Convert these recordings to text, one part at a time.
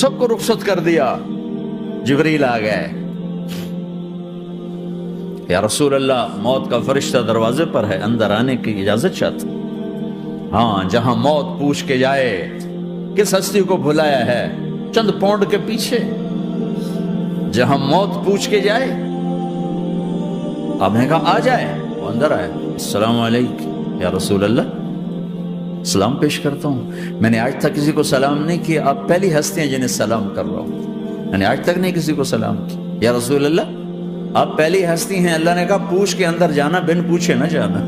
سب کو رخصت کر دیا. جبریل آ گئے. یا رسول اللہ موت کا فرشتہ دروازے پر ہے, اندر آنے کی اجازت چاہتا. ہاں, جہاں موت پوچھ کے جائے کس ہستی کو بھلایا ہے, چند پونڈ کے پیچھے جہاں موت پوچھ کے جائے. آپ نے کہا آ جائے, وہ اندر آئے. السلام علیکم یا رسول اللہ, سلام پیش کرتا ہوں. میں نے آج تک کسی کو سلام نہیں کیا, آپ پہلی ہستی ہیں جنہیں سلام کر رہا ہوں. میں نے آج تک نہیں کسی کو سلام کیا. یا رسول اللہ آپ پہلی ہستی ہیں. اللہ نے کہا پوچھ کے اندر جانا, بن پوچھے نہ جانا.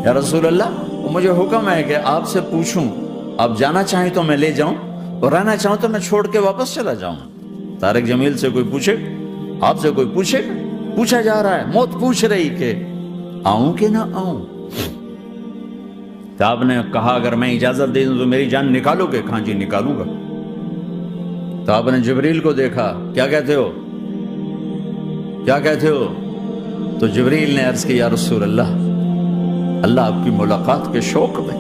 یا رسول اللہ مجھے حکم ہے کہ آپ سے پوچھوں, آپ جانا چاہیں تو میں لے جاؤں, اور رہنا چاہوں تو میں چھوڑ کے واپس چلا جاؤں. طارق جمیل سے کوئی پوچھے, آپ سے کوئی پوچھے, پوچھا جا رہا ہے, موت پوچھ رہی کہ آؤں کہ نہ آؤں. تو آپ نے کہا اگر میں اجازت دے دوں تو میری جان نکالو گے؟ کہاں جی نکالوں گا. تو آپ نے جبریل کو دیکھا, کیا کہتے ہو, کیا کہتے ہو؟ تو جبریل نے عرض کی یا رسول اللہ, اللہ آپ کی ملاقات کے شوق میں.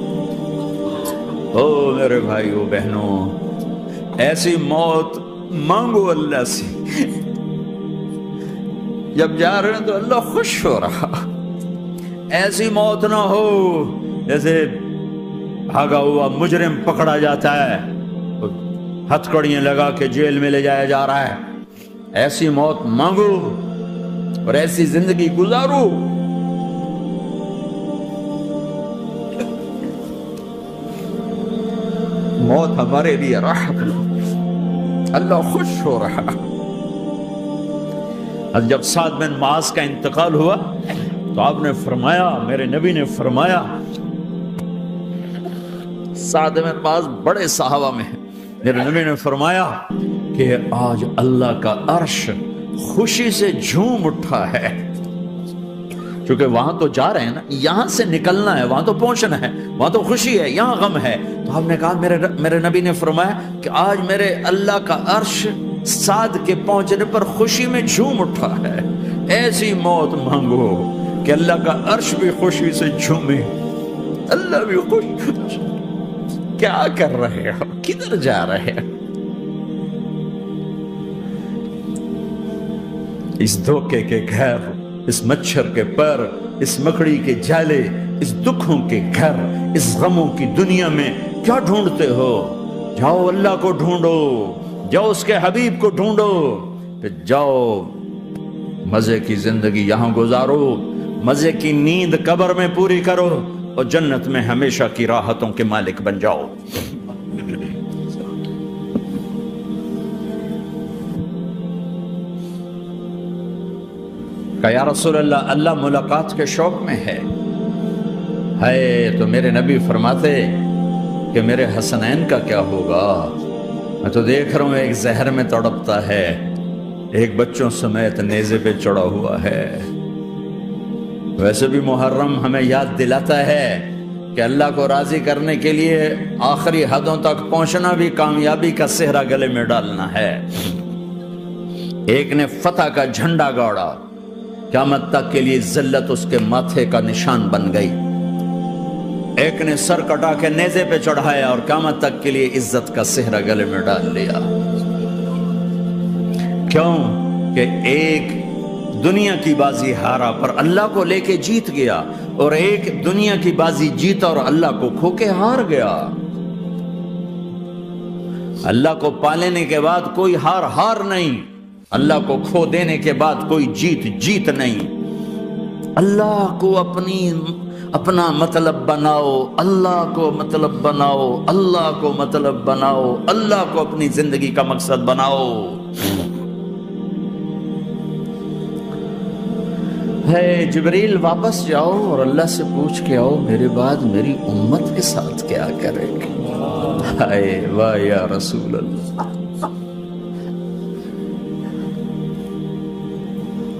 او میرے بھائیو بہنوں, ایسی موت مانگو اللہ سے. جب جا رہے ہیں تو اللہ خوش ہو رہا. ایسی موت نہ ہو جیسے بھاگا ہوا مجرم پکڑا جاتا ہے, ہتھکڑیاں لگا کے جیل میں لے جایا جا رہا ہے. ایسی موت مانگو اور ایسی زندگی گزارو. موت ہمارے لیے راحت, اللہ خوش ہو رہا. اور جب سعد بن معاذ کا انتقال ہوا تو آپ نے فرمایا, میرے نبی نے فرمایا, سعد بن معاذ بڑے صحابہ میں ہیں, میرے نبی نے فرمایا کہ آج اللہ کا عرش خوشی سے جھوم اٹھا ہے. کیونکہ وہاں تو جا رہے ہیں نا, یہاں سے نکلنا ہے, وہاں تو پہنچنا ہے, وہاں تو خوشی ہے, یہاں غم ہے. تو آپ نے کہا, میرے نبی نے فرمایا کہ آج میرے اللہ کا عرش سعد کے پہنچنے پر خوشی میں جھوم اٹھا ہے. ایسی موت مانگو کہ اللہ کا عرش بھی خوشی سے جھومے, اللہ بھی خوش. کیا کر رہے ہو, کدھر جا رہے ہو؟ اس دھوکے کے گھر, اس مچھر کے پر, اس مکڑی کے جالے, اس دکھوں کے گھر, اس غموں کی دنیا میں کیا ڈھونڈتے ہو؟ جاؤ اللہ کو ڈھونڈو, جاؤ اس کے حبیب کو ڈھونڈو, پھر جاؤ مزے کی زندگی یہاں گزارو, مزے کی نیند قبر میں پوری کرو, اور جنت میں ہمیشہ کی راحتوں کے مالک بن جاؤ. کہ یا رسول اللہ, اللہ ملاقات کے شوق میں ہے. تو میرے نبی فرماتے کہ میرے حسنین کا کیا ہوگا؟ میں تو دیکھ رہا ہوں ایک زہر میں تڑپتا ہے, ایک بچوں سمیت نیزے پہ چڑھا ہوا ہے. ویسے بھی محرم ہمیں یاد دلاتا ہے کہ اللہ کو راضی کرنے کے لیے آخری حدوں تک پہنچنا بھی کامیابی کا صحرا گلے میں ڈالنا ہے. ایک نے فتح کا جھنڈا گاڑا, قیامت تک کے لیے ذلت اس کے ماتھے کا نشان بن گئی. ایک نے سر کٹا کے نیزے پہ چڑھایا اور قیامت تک کے لیے عزت کا صحرا گلے میں ڈال لیا. کیوں کہ ایک دنیا کی بازی ہارا پر اللہ کو لے کے جیت گیا, اور ایک دنیا کی بازی جیتا اور اللہ کو کھو کے ہار گیا. اللہ کو پا لینے کے بعد کوئی ہار نہیں, اللہ کو کھو دینے کے بعد کوئی جیت نہیں. اللہ کو اپنا مطلب بناؤ, اللہ کو مطلب بناؤ, اللہ کو مطلب بناؤ, اللہ کو اپنی زندگی کا مقصد بناؤ. جبریل واپس جاؤ اور اللہ سے پوچھ کے آؤ میرے بعد میری امت کے ساتھ کیا کرے گی. ہائے واہ یا رسول اللہ.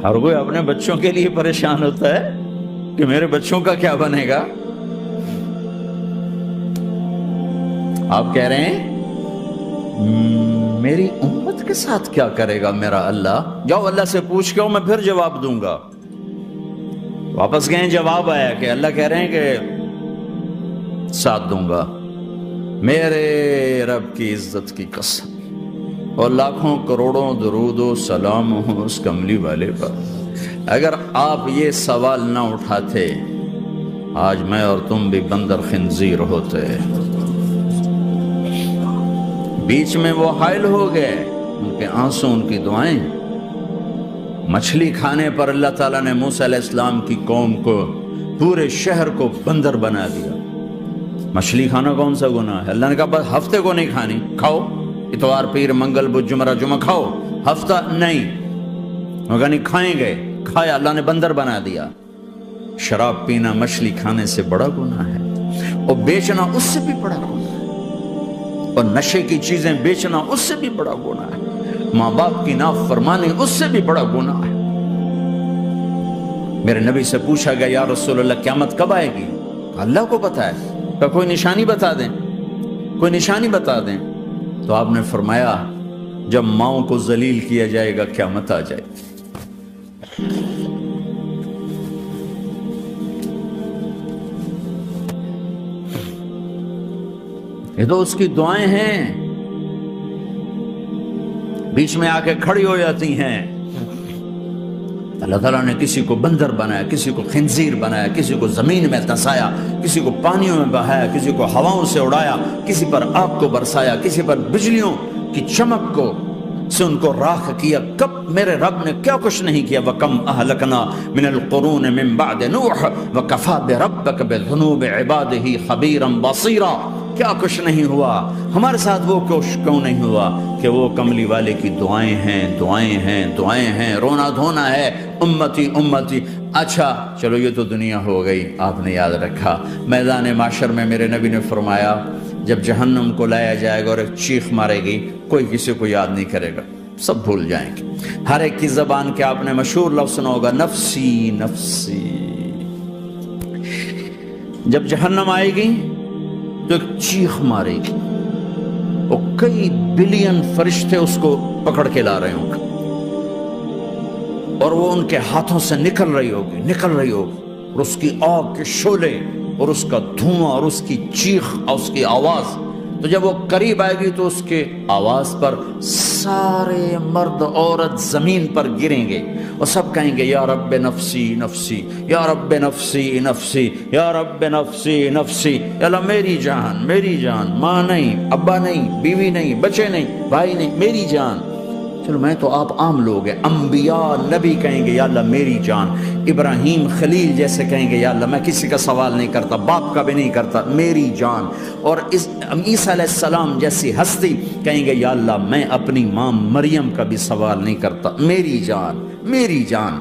ہر کوئی اپنے بچوں کے لیے پریشان ہوتا ہے کہ میرے بچوں کا کیا بنے گا. آپ کہہ رہے ہیں میری امت کے ساتھ کیا کرے گا میرا اللہ. جاؤ اللہ سے پوچھ کے آؤ, میں پھر جواب دوں گا. واپس گئے, جواب آیا کہ اللہ کہہ رہے ہیں کہ ساتھ دوں گا. میرے رب کی عزت کی قسم, اور لاکھوں کروڑوں درود و سلام ہو اس کملی والے پر۔ اگر آپ یہ سوال نہ اٹھاتے آج میں اور تم بھی بندر خنزیر ہوتے۔ بیچ میں وہ حائل ہو گئے، ان کے آنسو، ان کی دعائیں۔ مچھلی کھانے پر اللہ تعالیٰ نے موسیٰ علیہ السلام کی قوم کو، پورے شہر کو بندر بنا دیا۔ مچھلی کھانا کون سا گناہ ہے؟ اللہ نے کہا بس ہفتے کو نہیں کھانی، کھاؤ اتوار پیر منگل بدھ جمعہ جمعہ کھاؤ، ہفتہ نہیں۔ مگر نہیں کھائیں گے، کھایا، اللہ نے بندر بنا دیا۔ شراب پینا مچھلی کھانے سے بڑا گناہ ہے، اور بیچنا اس سے بھی بڑا گناہ ہے، اور نشے کی چیزیں بیچنا اس سے بھی بڑا گناہ ہے، ماں باپ کی نافرمانی اس سے بھی بڑا گناہ ہے۔ میرے نبی سے پوچھا گیا یا رسول اللہ قیامت کب آئے گی؟ اللہ کو پتا ہے، کہ کوئی نشانی بتا دیں، کوئی نشانی بتا دیں۔ تو آپ نے فرمایا جب ماؤں کو ذلیل کیا جائے گا قیامت آ جائے گی۔ یہ تو اس کی دعائیں ہیں، بیچ میں آ کے کھڑی ہو جاتی ہیں۔ اللہ تعالیٰ نے کسی کو بندر بنایا، کسی کو خنزیر بنایا، کسی کو زمین میں دھسایا، کسی کو پانیوں میں بہایا، کسی کو ہواؤں سے اڑایا، کسی پر آگ کو برسایا، کسی پر بجلیوں کی چمک کو سے ان کو راکھ کیا۔ کب میرے رب نے کیا کچھ نہیں کیا۔ وَكَمْ أَهْلَكْنَا مِنَ الْقُرُونِ مِن بَعْدِ نُوحٍ وَكَفَى بِرَبِّكَ بِذُنُوبِ عِبَادِهِ خَبِيرًا بَصِيرًا۔ کیا کچھ نہیں ہوا، ہمارے ساتھ وہ کچھ کیوں نہیں ہوا کہ وہ کملی والے کی دعائیں ہیں، دعائیں ہیں، دعائیں ہیں، رونا دھونا ہے، امتی امتی۔ اچھا چلو یہ تو دنیا ہو گئی، آپ نے یاد رکھا میدان معاشر میں میرے نبی نے فرمایا جب جہنم کو لایا جائے گا اور ایک چیخ مارے گی، کوئی کسی کو یاد نہیں کرے گا، سب بھول جائیں گے۔ ہر ایک کی زبان کے آپ نے مشہور لفظ سنا ہوگا نفسی نفسی۔ جب جہنم آئے گی تو ایک چیخ مارے گی، اور کئی بلین فرشتے اس کو پکڑ کے لا رہے ہوں گے، اور وہ ان کے ہاتھوں سے نکل رہی ہوگی، اور اس کی آگ کے شعلے اور اس کا دھواں اور اس کی چیخ اور اس کی آواز۔ تو جب وہ قریب آئے گی تو اس کے آواز پر سارے مرد عورت زمین پر گریں گے، اور سب کہیں گے یا رب نفسی نفسی، یا رب نفسی نفسی، یا رب نفسی نفسی۔ یا اللہ میری جان، میری جان، ماں نہیں، ابا نہیں، بیوی نہیں، بچے نہیں، بھائی نہیں، میری جان۔ چلو میں تو آپ عام لوگ ہیں، انبیاء نبی کہیں گے یا اللہ میری جان، ابراہیم خلیل جیسے کہیں گے یا اللہ میں کسی کا سوال نہیں کرتا، باپ کا بھی نہیں کرتا، میری جان۔ اور عیسیٰ علیہ السلام جیسی ہستی کہیں گے یا اللہ میں اپنی ماں مریم کا بھی سوال نہیں کرتا، میری جان، میری جان۔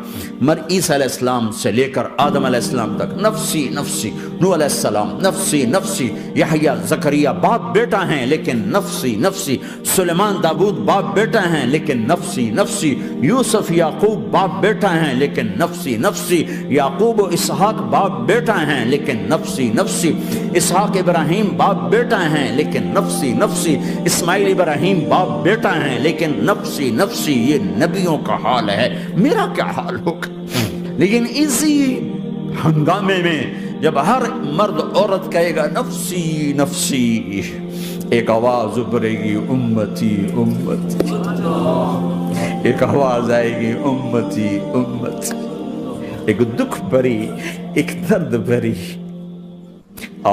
عیسیٰ علیہ السلام سے لے کر آدم علیہ السلام تک نفسی نفسی، نوح علیہ السلام نفسی نفسی، یحییٰ زکریا باپ بیٹا ہیں لیکن نفسی نفسی، سلیمان داؤد باپ بیٹا ہیں لیکن نفسی نفسی، یوسف یعقوب باپ بیٹا ہیں لیکن نفسی نفسی، یعقوب و اسحاق باپ بیٹا ہیں لیکن نفسی نفسی، اسحاق ابراہیم باپ بیٹا ہیں لیکن نفسی نفسی، اسماعیل ابراہیم باپ بیٹا ہیں لیکن نفسی نفسی۔ یہ نبیوں کا حال ہے، میرا کیا حال ہوگا؟ لیکن اسی ہنگامے میں جب ہر مرد عورت کہے گا نفسی نفسی، ایک آواز ابھرے گی امتی امتی، ایک آواز آئے گی امتی امتی، ایک دکھ بھری، ایک درد بھری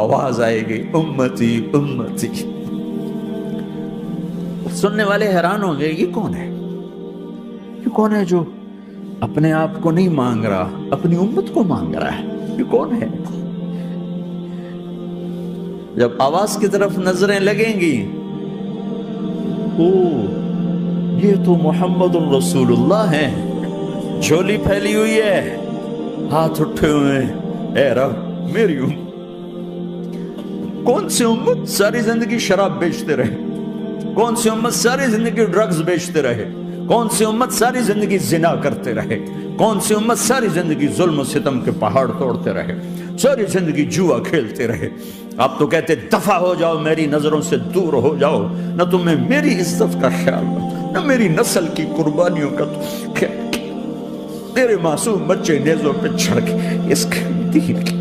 آواز آئے گی امتی امتی۔ سننے والے حیران ہوں گے یہ کون ہے، یہ کون ہے جو اپنے آپ کو نہیں مانگ رہا، اپنی امت کو مانگ رہا ہے، یہ کون ہے؟ جب آواز کی طرف نظریں لگیں گی، او یہ تو محمد الرسول اللہ ہے، جھولی پھیلی ہوئی ہے، ہاتھ اٹھے ہوئے ہیں، اے رب میری امت۔ کون سی امت ساری زندگی شراب بیچتے رہے، کون سی امت ساری زندگی ڈرگز بیچتے رہے، کون سی امت ساری زندگی زنا کرتے رہے، کون سی امت ساری زندگی ظلم و ستم کے پہاڑ توڑتے رہے، ساری زندگی جوا کھیلتے رہے۔ آپ تو کہتے دفع ہو جاؤ، میری نظروں سے دور ہو جاؤ، نہ تمہیں میری عزت کا خیال نہ میری نسل کی قربانیوں کا خیال، تیرے معصوم بچے نیزوں پہ چڑھ کے اس دین کی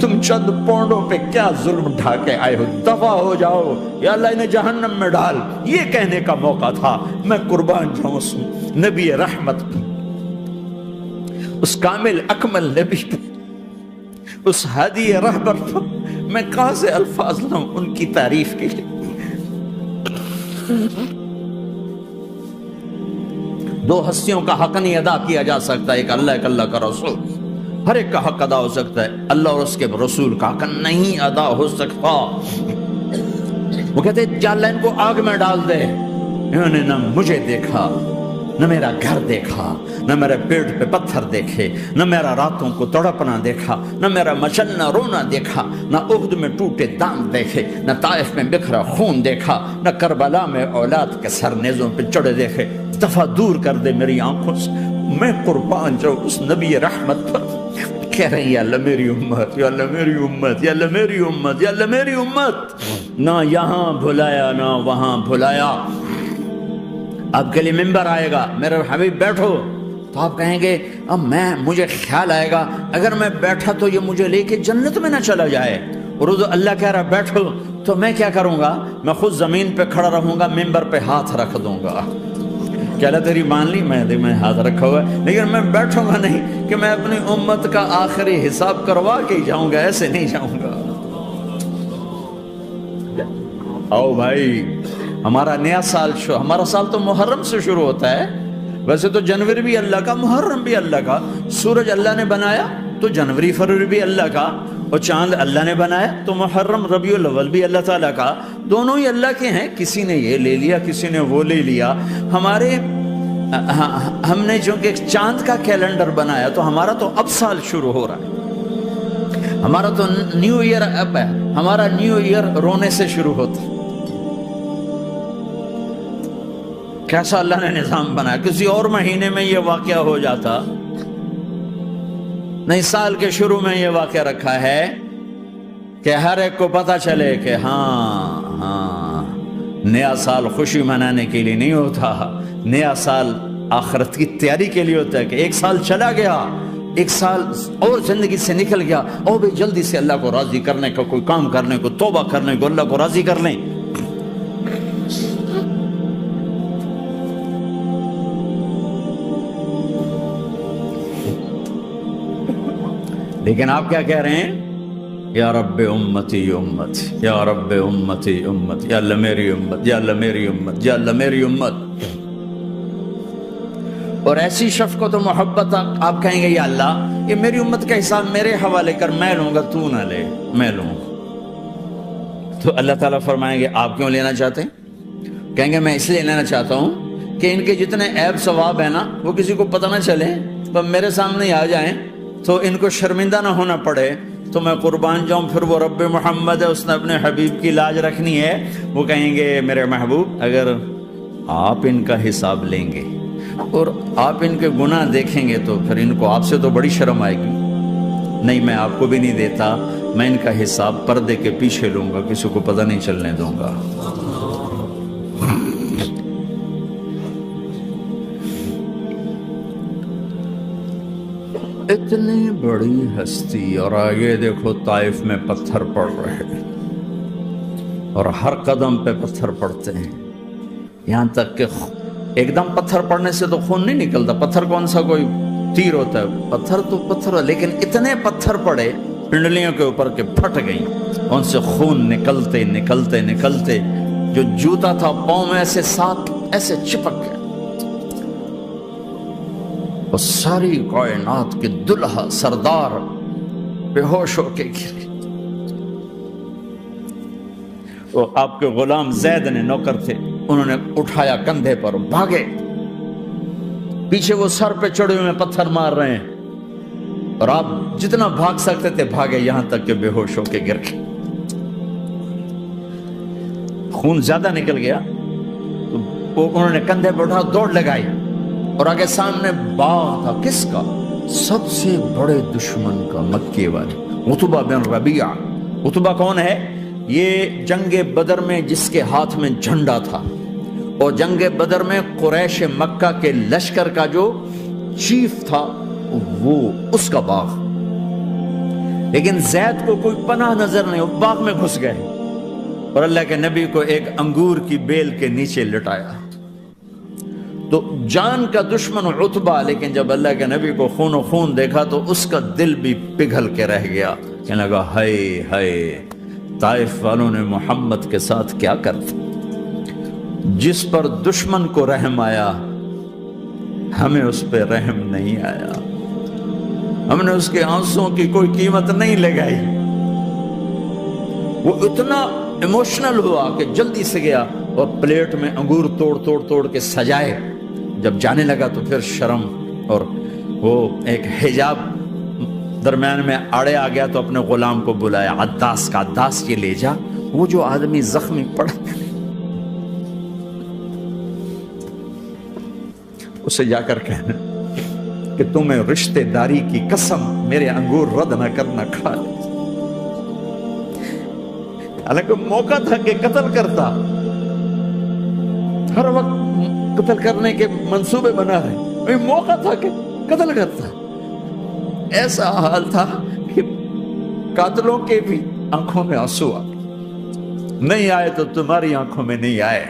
تم چند پونڈوں پہ کیا ظلم ڈھا کے آئے ہو، دفع ہو جاؤ، یا اللہ انہیں جہنم میں ڈال، یہ کہنے کا موقع تھا۔ میں قربان جاؤں اس نبی رحمت پر، اس کامل اکمل نبی پر، اس ہادی رہبر پر میں کہاں سے الفاظ لاؤں ان کی تعریف کے لیے۔ دو ہستیوں کا حق نہیں ادا کیا جا سکتا، ایک اللہ، ایک اللہ کا رسول۔ ہر ایک کا حق ادا ہو سکتا ہے، اللہ اور اس کے رسول کا حق نہیں ادا ہو سکتا۔ وہ کہتے ہیں یا اللہ ان کو آگ میں ڈال دے۔ انہوں نے نہ مجھے دیکھا، نہ میرا گھر دیکھا، نہ میرے پیٹ پہ پتھر دیکھے، نہ میرا راتوں کو تڑپنا دیکھا، نہ میرا مچلنا رونا دیکھا، نہ احد میں ٹوٹے دانت دیکھے، نہ طائف میں بکھرا خون دیکھا، نہ کربلا میں اولاد کے سر نیزوں پہ چڑھے دیکھے۔ دفعہ دور کر دے میری آنکھوں سے، میں قربان جاؤں اس نبی رحمت پر۔ کہہ رہے ہیں یا اللہ میری امت، یا اللہ میری امت، یا اللہ میری امت، یا اللہ میری امت۔ نہ یہاں بھلایا نہ وہاں بھلایا۔ آپ کے لیے ممبر آئے گا، میرے حبیب بیٹھو، تو آپ کہیں گے اب مجھے خیال آئے گا اگر میں بیٹھا تو یہ مجھے لے کے جنت میں نہ چلا جائے، اور اللہ کہہ رہا بیٹھو تو میں کیا کروں گا؟ میں خود زمین پہ کھڑا رہوں گا، ممبر پہ ہاتھ رکھ دوں گا۔ کہ اللہ تیری مان لی، میں ہاتھ رکھا ہوا ہے، لیکن میں بیٹھوں گا نہیں کہ میں اپنی امت کا آخری حساب کروا کے جاؤں گا، ایسے نہیں جاؤں گا۔ آؤ بھائی، ہمارا نیا سال ہمارا سال تو محرم سے شروع ہوتا ہے، ویسے تو جنوری بھی اللہ کا، محرم بھی اللہ کا، سورج اللہ نے بنایا تو جنوری فروری بھی اللہ کا، اور چاند اللہ نے بنایا تو محرم ربیع الاول بھی اللہ تعالیٰ کا، دونوں ہی اللہ کے ہیں۔ کسی نے یہ لے لیا، کسی نے وہ لے لیا۔ ہم نے چونکہ چاند کا کیلنڈر بنایا تو ہمارا تو اب سال شروع ہو رہا ہے، ہمارا تو نیو ایئر اب ہے، ہمارا نیو ایئر رونے سے شروع ہوتا ہے۔ کیسا اللہ نے نظام بنایا، کسی اور مہینے میں یہ واقعہ ہو جاتا، نہیں سال کے شروع میں یہ واقعہ رکھا ہے کہ ہر ایک کو پتا چلے کہ ہاں نیا سال خوشی منانے کے لیے نہیں ہوتا، نیا سال آخرت کی تیاری کے لیے ہوتا ہے کہ ایک سال چلا گیا، ایک سال اور زندگی سے نکل گیا، اور بھی جلدی سے اللہ کو راضی کرنے کا کوئی کام کرنے کو، توبہ کرنے کو، اللہ کو راضی کر لیں۔ لیکن آپ کیا کہہ رہے ہیں؟ یا رب امتی امت، یا رب امتی امت، یا اللہ میری امت، یا اللہ میری امت، یا اللہ میری امت۔ اور ایسی شفقت و محبت آپ کہیں گے یا اللہ یہ میری امت کا حساب میرے حوالے کر، میں لوں گا، تو نہ لے، میں لوں۔ تو اللہ تعالیٰ فرمائیں گے آپ کیوں لینا چاہتے ہیں؟ کہیں گے میں اس لیے لینا چاہتا ہوں کہ ان کے جتنے عیب ثواب ہیں نا وہ کسی کو پتہ نہ چلے، تو میرے سامنے آ جائیں تو ان کو شرمندہ نہ ہونا پڑے، تو میں قربان جاؤں۔ پھر وہ رب محمد ہے، اس نے اپنے حبیب کی لاج رکھنی ہے، وہ کہیں گے میرے محبوب اگر آپ ان کا حساب لیں گے اور آپ ان کے گناہ دیکھیں گے تو پھر ان کو آپ سے تو بڑی شرم آئے گی، نہیں میں آپ کو بھی نہیں دیتا، میں ان کا حساب پردے کے پیچھے لوں گا، کسی کو پتہ نہیں چلنے دوں گا۔ اتنی بڑی ہستی، اور آگے دیکھو طائف میں پتھر پڑ رہے ہیں، اور ہر قدم پہ پتھر پڑتے ہیں، یہاں تک کہ ایک دم پتھر پڑنے سے تو خون نہیں نکلتا، پتھر کون سا کوئی تیر ہوتا ہے، پتھر تو پتھر، لیکن اتنے پتھر پڑے پنڈلیوں کے اوپر کے پھٹ گئیں، ان سے خون نکلتے نکلتے نکلتے جو جوتا تھا پاؤں میں ایسے ساتھ ایسے چپک گیا، اور ساری کائنات کے دلہا سردار بے ہوش ہو کے گرے۔ وہ آپ کے غلام زید نے نوکر تھے، انہوں نے اٹھایا کندھے پر، بھاگے، پیچھے وہ سر پہ چڑھے ہوئے پتھر مار رہے ہیں، اور آپ جتنا بھاگ سکتے تھے بھاگے، یہاں تک کہ بے ہوش ہو کے گر گئے۔ خون زیادہ نکل گیا تو انہوں نے کندھے پہ اٹھا دوڑ لگائی، اور آگے سامنے باغ تھا، کس کا؟ سب سے بڑے دشمن کا، مکے والے عتبہ بن ربیعہ۔ عتبہ کون ہے؟ یہ جنگ بدر میں جس کے ہاتھ میں جھنڈا تھا، اور جنگ بدر میں قریش مکہ کے لشکر کا جو چیف تھا وہ اس کا باغ، لیکن زید کو کوئی پناہ نظر نہیں، وہ باغ میں گھس گئے اور اللہ کے نبی کو ایک انگور کی بیل کے نیچے لٹایا. تو جان کا دشمن عتبہ، لیکن جب اللہ کے نبی کو خون و خون دیکھا تو اس کا دل بھی پگھل کے رہ گیا. کہنے لگا ہائے ہائے، طائف والوں نے محمد کے ساتھ کیا کرتا. جس پر دشمن کو رحم آیا ہمیں اس پہ رحم نہیں آیا، ہم نے اس کے آنسوں کی کوئی قیمت نہیں لگائی. وہ اتنا ایموشنل ہوا کہ جلدی سے گیا اور پلیٹ میں انگور توڑ کے سجائے. جب جانے لگا تو پھر شرم اور وہ ایک حجاب درمیان میں آڑے آ گیا تو اپنے غلام کو بلایا، عداس کا، عداس یہ لے جا وہ جو آدمی زخمی پڑا اسے جا کر کہنا کہ تمہیں رشتے داری کی قسم میرے انگور رد نہ کرنا، کھا لے. حالانکہ موقع تھا کہ قتل کرتا، ہر وقت قتل کرنے کے منصوبے بنا رہے، موقع تھا کہ قتل کرتا. ایسا حال تھا کہ قاتلوں کے بھی آنکھوں میں آنسو آ نہیں آئے تو تمہاری آنکھوں میں نہیں آئے.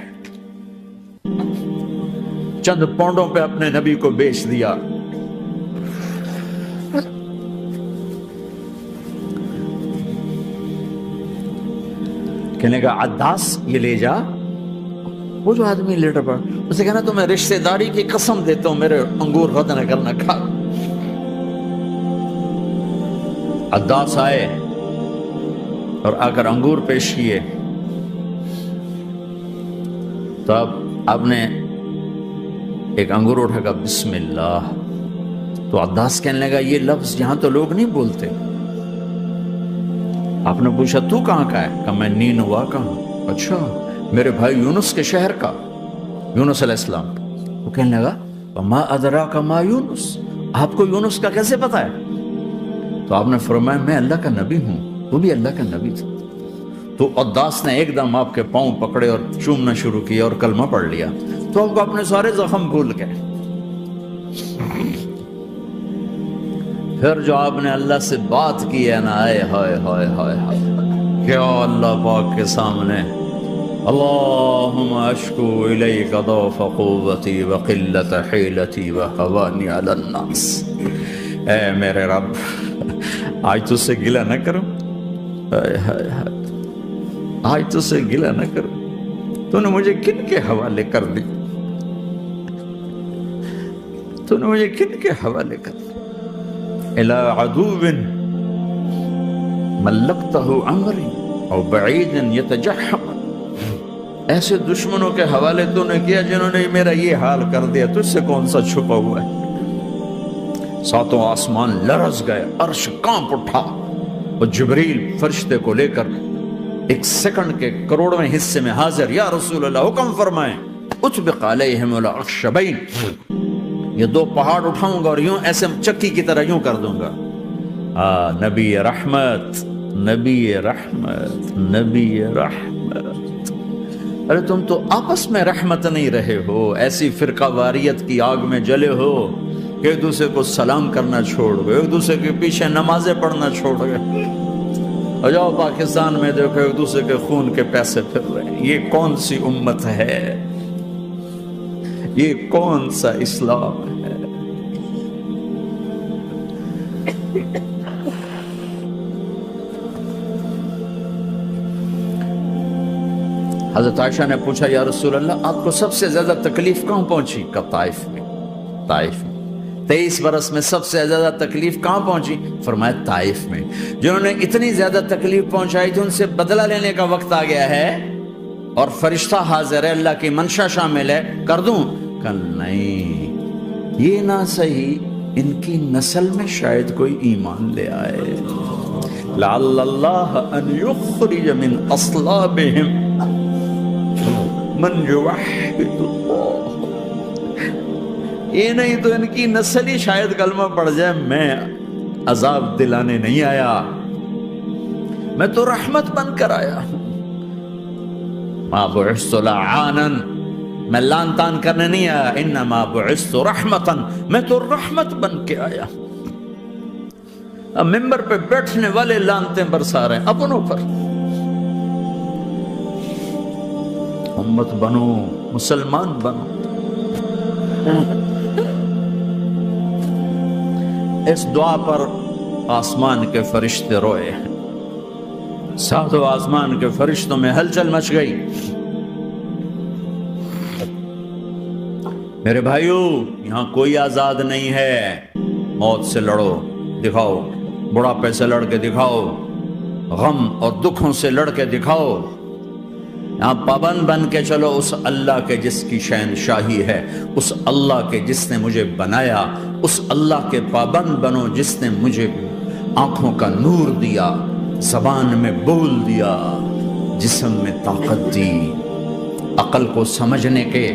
چند پونڈوں پہ اپنے نبی کو بیچ دیا. کہنے کا عداس یہ لے جا، وہ جو آدمی لیٹر پڑا اسے کہنا تو میں رشتہ داری کی قسم دیتا ہوں میرے انگور رد نہ کرنا، کھا. عداس آئے اور آ کر انگور پیش کیے تو اب آپ نے ایک انگور اٹھا کر بسم اللہ. تو عداس کہنے لگا یہ لفظ یہاں تو لوگ نہیں بولتے. آپ نے پوچھا تو کہاں کا ہے؟ کہ میں نینوا کا ہوں. اچھا، میرے بھائی یونس کے شہر کا، یونس علیہ السلام. وہ کہنے لگا وما ادراک ما یونس، آپ کو یونس کا کیسے پتا ہے؟ تو آپ نے فرمایا میں اللہ کا نبی ہوں، وہ بھی اللہ کا نبی تھا. تو عداس نے ایک دم آپ کے پاؤں پکڑے اور چومنا شروع کیا اور کلمہ پڑھ لیا. تو آپ کو اپنے سارے زخم بھول گئے. پھر جو آپ نے اللہ سے بات کی ہے نا، آئے ہائے ہائے ہائے ہائے، کیا اللہ پاک کے سامنے اللہم اشکو الیک ضعف قوتی وقلت حیلتی وہوانی علی الناس. اے میرے رب، آج تجھ سے گلہ نہ کروں، آج تجھ سے گلہ نہ کروں. تو نے مجھے کن کے حوالے کر دی، تو نے مجھے کن کے حوالے کر دی. الى عدو ملکتہ عمری او بعید یتجحم، ایسے دشمنوں کے حوالے تو نے کیا جنہوں نے میرا یہ حال کر دیا، تجھ سے کون سا چھپا ہوا ہے. ساتوں آسمان لرز گئے، عرش کانپ اٹھا اور جبریل فرشتے کو لے کر ایک سیکنڈ کے کروڑویں حصے میں حاضر. یا رسول اللہ حکم فرمائیں اطبق علیہم الاخشبین، یہ دو پہاڑ اٹھاؤں گا اور یوں ایسے چکی کی طرح یوں کر دوں گا. نبی رحمت، نبی رحمت، نبی رحمت. ارے تم تو آپس میں رحمت نہیں رہے ہو، ایسی فرقہ واریت کی آگ میں جلے ہو کہ ایک دوسرے کو سلام کرنا چھوڑ گئے، ایک دوسرے کے پیچھے نمازیں پڑھنا چھوڑ گئے. اور جاؤ پاکستان میں دیکھو ایک دوسرے کے خون کے پیسے پھر رہے ہیں. یہ کون سی امت ہے؟ یہ کون سا اسلام ہے؟ حضرت عائشہ نے پوچھا یا رسول اللہ آپ کو سب سے زیادہ تکلیف کہاں پہنچی؟ کہ طائف میں. طائف میں 23 برس میں سب سے زیادہ تکلیف کہاں پہنچی؟ فرمایا طائف میں. جنہوں نے اتنی زیادہ تکلیف پہنچائی تھی ان سے بدلہ لینے کا وقت آ گیا ہے اور فرشتہ حاضر ہے، اللہ کی منشا شامل ہے، کر دوں؟ کہ نہیں، یہ نہ صحیح، ان کی نسل میں شاید کوئی ایمان لے آئے. لعل اللہ ان یخرج من اصلابہم من یوحد اللہ. یہ نہیں تو ان کی نسل ہی شاید کلمہ پڑ جائے. میں عذاب دلانے نہیں آیا، میں تو رحمت بن کر آیا ہوں. ما بعثت لعانا، میں لان تان کرنے نہیں آیا. انما بعثت رحمتا، میں تو رحمت بن کے آیا. اب ممبر پہ بیٹھنے والے لانتیں برسا رہے ہیں اپنوں پر. امت بنو، مسلمان بنو. اس دعا پر آسمان کے فرشتے روئے ہیں. ساتوں آسمان کے فرشتوں میں ہلچل مچ گئی. میرے بھائیوں، یہاں کوئی آزاد نہیں ہے. موت سے لڑو، دکھاؤ. بڑھاپے سے لڑ کے دکھاؤ. غم اور دکھوں سے لڑ کے دکھاؤ. یہاں پابند بن کے چلو اس اللہ کے جس کی شہنشاہی ہے، اس اللہ کے جس نے مجھے بنایا. اس اللہ کے پابند بنو جس نے مجھے آنکھوں کا نور دیا، زبان میں بول دیا، جسم میں طاقت دی، عقل کو سمجھنے کے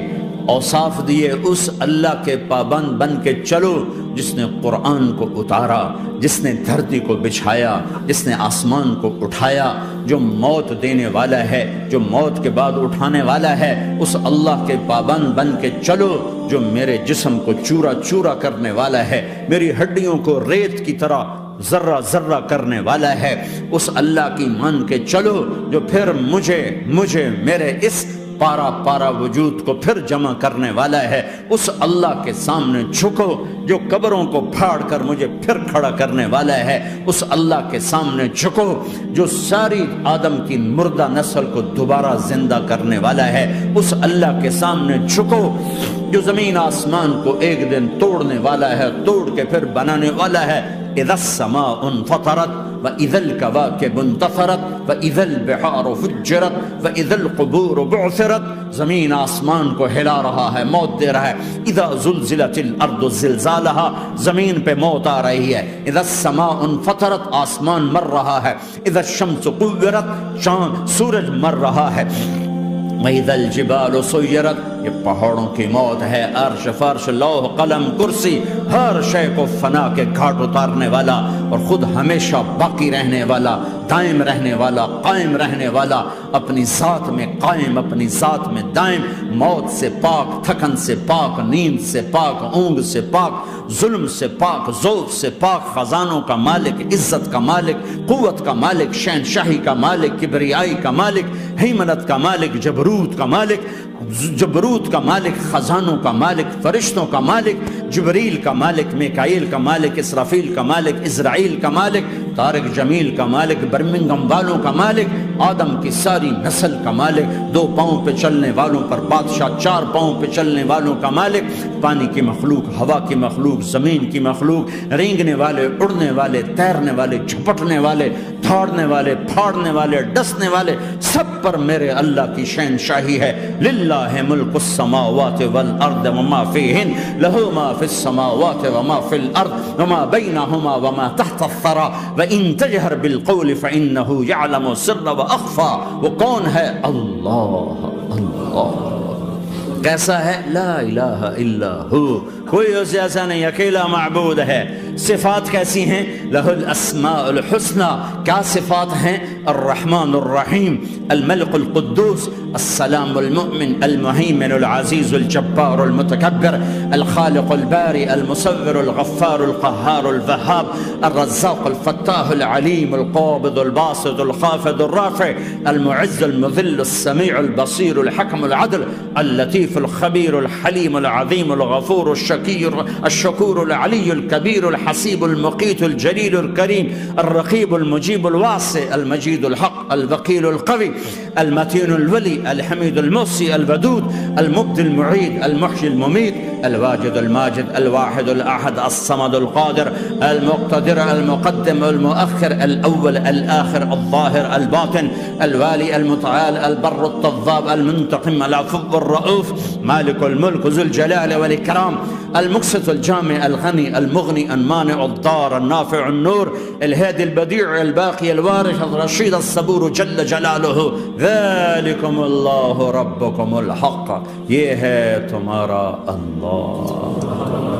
اوصاف دیے. اس اللہ کے پابند بن کے چلو جس نے قرآن کو اتارا، جس نے دھرتی کو بچھایا، جس نے آسمان کو اٹھایا، جو موت دینے والا ہے، جو موت کے بعد اٹھانے والا ہے. اس اللہ کے پابند بن کے چلو جو میرے جسم کو چورا چورا کرنے والا ہے، میری ہڈیوں کو ریت کی طرح ذرہ ذرہ کرنے والا ہے. اس اللہ کی مان کے چلو جو پھر مجھے میرے اس پارا پارا وجود کو پھر جمع کرنے والا ہے. اس اللہ کے سامنے جھکو جو قبروں کو پھاڑ کر مجھے پھر کھڑا کرنے والا ہے. اس اللہ کے سامنے جھکو جو ساری آدم کی مردہ نسل کو دوبارہ زندہ کرنے والا ہے. اس اللہ کے سامنے جھکو جو زمین آسمان کو ایک دن توڑنے والا ہے، توڑ کے پھر بنانے والا ہے. اذا السماء انفطرت وَإِذَا الْكَوَاكِبُ انتَثَرَتْ وَإِذَا الْبِحَارُ فُجِّرَتْ وَإِذَا الْقُبُورُ بُعْثِرَتْ. زمین آسمان کو ہلا رہا ہے، موت دے رہا ہے. اذا زلزلت الارض زلزالها، زمین پہ موت آ رہی ہے. اذا السماء انفطرت، آسمان مر رہا ہے. اذا الشمس قُوِّرَتْ، چاند سورج مر رہا ہے. وَإِذَا الْجِبَالُ سُيِّرَتْ، یہ پہاڑوں کی موت ہے. عرش فرش لوح قلم کرسی ہر شے کو فنا کے گھاٹ اتارنے والا اور خود ہمیشہ باقی رہنے والا، دائم رہنے والا، قائم رہنے والا، اپنی ذات میں قائم، اپنی ذات میں دائم، موت سے پاک، تھکن سے پاک، نیند سے پاک، اونگ سے پاک، ظلم سے پاک، ذوق سے پاک، خزانوں کا مالک، عزت کا مالک، قوت کا مالک، شہنشاہی کا مالک، کبریائی کا مالک، ہیمنت کا مالک، جبروت کا مالک، جبروت کا مالک، خزانوں کا مالک، فرشتوں کا مالک، جبریل کا مالک، میکائیل کا مالک، اسرافیل کا مالک، اسرائیل کا مالک، طارق جمیل کا مالک، برمنگم والوں کا مالک، آدم کی ساری نسل کا مالک، 2 پاؤں پہ چلنے والوں پر بادشاہ، 4 پاؤں پہ چلنے والوں کا مالک، پانی کی مخلوق، ہوا کی مخلوق، زمین کی مخلوق، رینگنے والے، اڑنے والے، تیرنے والے، جھپٹنے والے، دھاڑنے والے، پھاڑنے والے، ڈسنے والے، سب پر میرے اللہ کی شہنشاہی ہے. للہ ملک السماوات والارض وما فیہن، لہ ما فی السماوات وما فی الارض وما بینہما وما تحت الثری وان تجہر بالقول فانہ یعلم السر واخفی. وہ کون ہے؟ اللہ. اللہ کیسا ہے؟ لا الہ الا ہو، کوئی اسے ایسا نہیں، اکیلا معبود ہے. صفات کیسی ہیں؟ لہ الاسماء الحسنى، کیا صفات ہیں؟ الرحمن الرحیم، الملک القدوس، السلام المؤمن، المہیمن العزیز الجبار المتکبر، الخالق الباری المصور الغفار القہار الوہاب، الرزاق الفتاح العلیم القابض الباسط الخافض الرافع، المعز المذل السمیع البصیر الحکم العدل، اللطیف الخبیر الحلیم العظیم الغفور الشکور العلی الکبیر الحسیب المقیت الجلیل الکریم، الرقیب المجیب الواسع، المجید الحق، الوکیل القوی، المتین الولی، الحمید المحصی، الودود، المبدی المعید، المحیی الممیت، الواجد الماجد، الواحد الأحد، الصمد القادر، المقتدر، المقدم، المؤخر، الأول، الآخر، الظاهر، الباطن، الوالي، المتعال، البر التضاب، المنتقم، العفو الرؤوف، مالك الملك ذو الجلال والإكرام، المقسط الجامع الغني المغني المانع الضار النافع النور، الهادي البديع الباقي الوارث الرشيد الصبور جل جلاله. ذلكم الله ربكم الحق، یہ ہے تمہارا اللہ.